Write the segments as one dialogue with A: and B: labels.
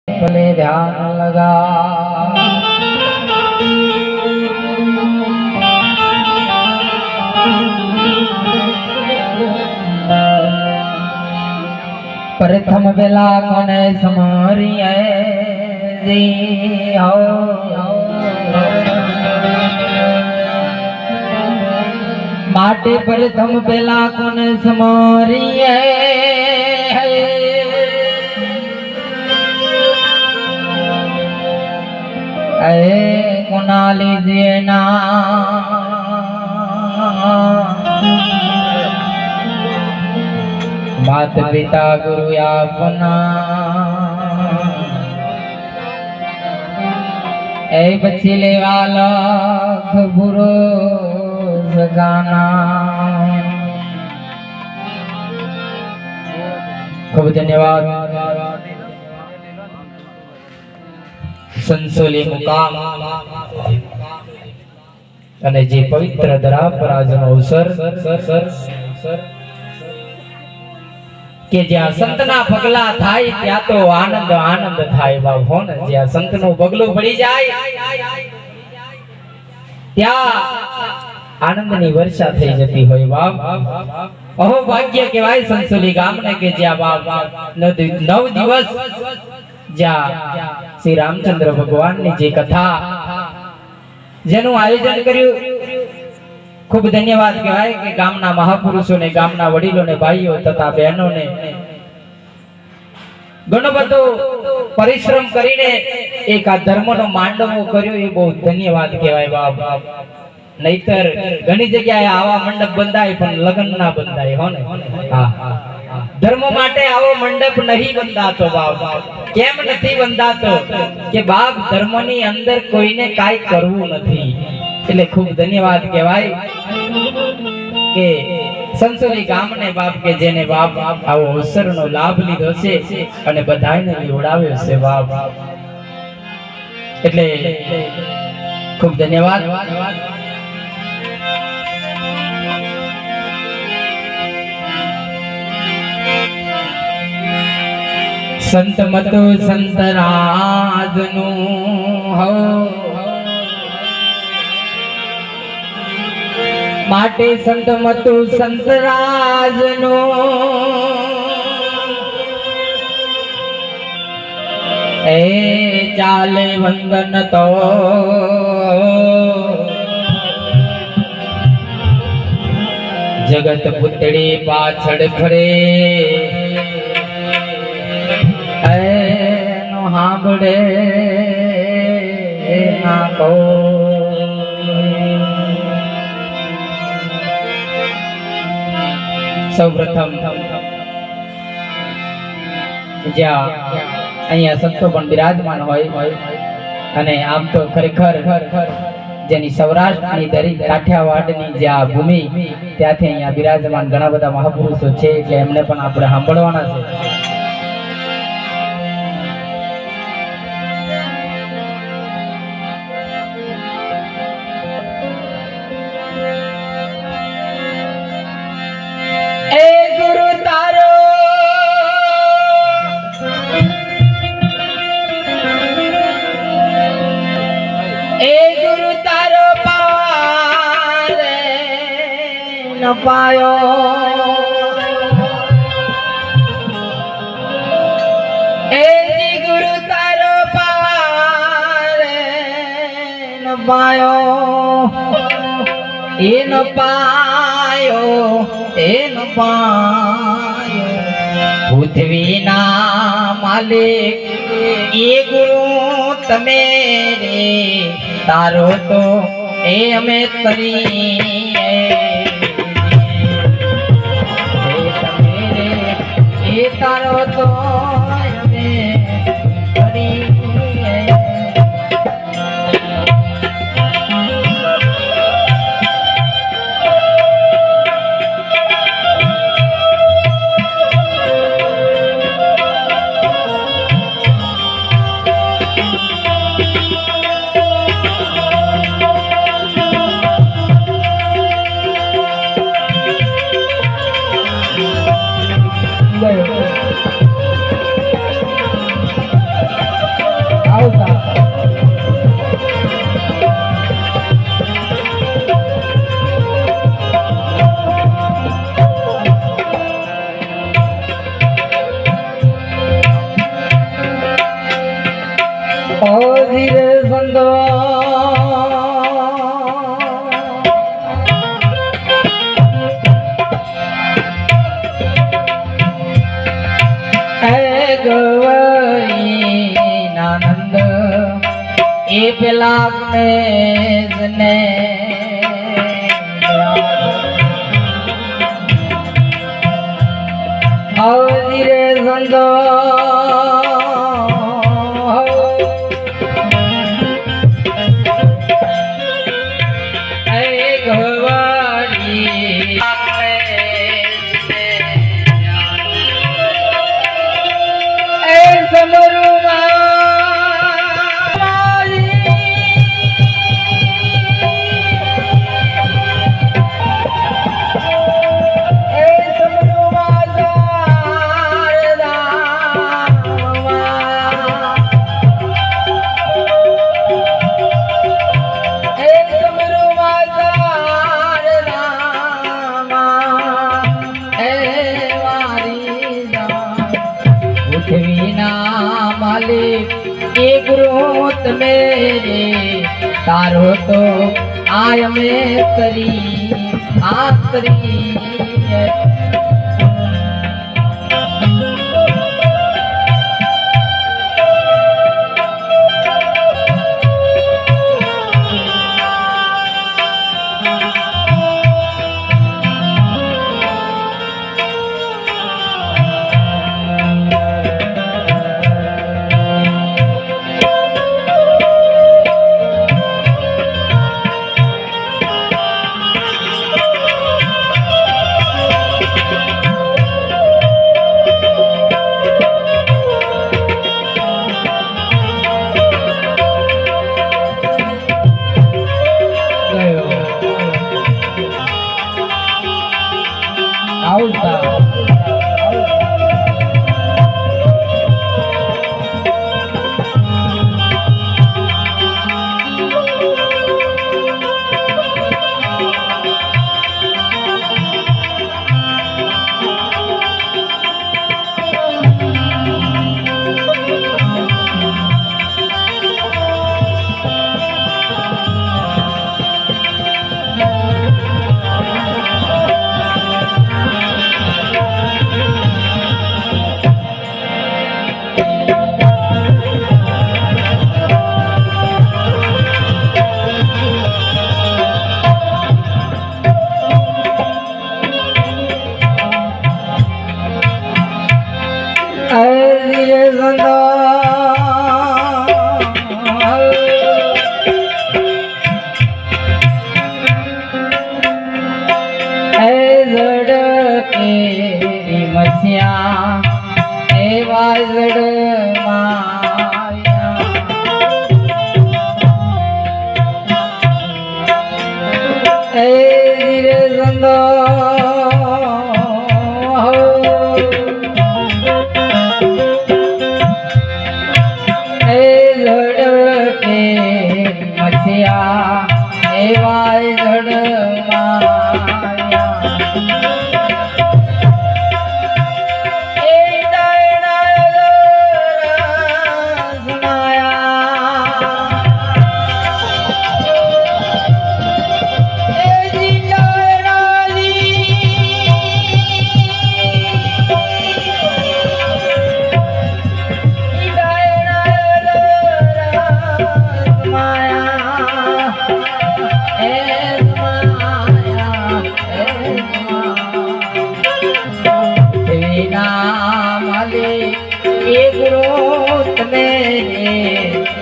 A: भले ध्यान लगा प्रथम बेला कोने समारिए जी हो माटे प्रथम बेला कोने समारिए कोना लीजिए ना मात पिता गुरु अपना ए बचीले वाला खबरो सगाना खूब धन्यवाद संसोली मुकाम અને જે પવિત્ર ધરા પર આજનો અવસર કે જ્યાં સંતના પગલા થાય ત્યાં તો આનંદ આનંદ થાય બાપ હો ને જ્યાં સંતનું પગલું પડી જાય ત્યાં આનંદની વર્ષા થઈ જતી હોય બાપ અહો ભાગ્ય કહેવાય સંસોલી ગામને કે જ્યાં બાપ 9 દિવસ જ્યાં શ્રી રામચંદ્ર ભગવાનની જે કથા જેનું આયોજન કર્યું ખૂબ ધન્યવાદ કહેવાય કે ગામના મહાપુરુષોને ગામના વડીલોને ભાઈઓ તથા બહેનોને ઘણો બધો પરિશ્રમ કરીને એક આ ધર્મનો માંડવો કર્યો એ બહુ ધન્યવાદ કહેવાય બાપ નહીતર ઘણી જગ્યાએ આવા મંડપ બંધાય પણ લગ્ન ના બંધાય હો ને હા ધર્મ માટે આવો મંડપ નહીં બંધાતો બાપ કેમ નથી બંધાતો કે બાપ ધર્મની અંદર કોઈને કાઈ કરવું નથી એટલે ખૂબ ધન્યવાદ કહેવાય કે સંસોલી ગામને બાપ કે જેને બાપ આવો અવસરનો લાભ લીધો છે અને બધાને લીવડાવ્યો છે બાપ એટલે ખૂબ ધન્યવાદ संत मतो संत राजनु हो माटे संत मतो संत राजनु ए चाले वंदन तो जगत पुतड़ी पाछड़ खड़े हांबड़े ना को સૌપ્રથમ જ્યાં અહીંયા સંતો પણ બિરાજમાન હોય અને આમ તો ખરેખર જેની સૌરાષ્ટ્રની દરી કાઠિયાવાડની જે આ ભૂમિ ત્યાંથી અહીંયા બિરાજમાન ઘણા બધા મહાપુરુષો છે એટલે એમને પણ આપણે સાંભળવાના છે पायो ए गुरु तारो पारे न पायो ए न पायो ए न पायो पृथ्वी ना मालिक ए गुरु तमे रे तारो तो ए अमे तरी तारो तो ગયો ધંધો ગવઈ નાનંદ એ પેલા ને ધીરે ધંધો मेरे तारो तो आय में करी आखरी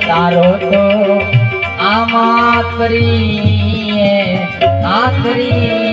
A: तारो तो आमा आखरी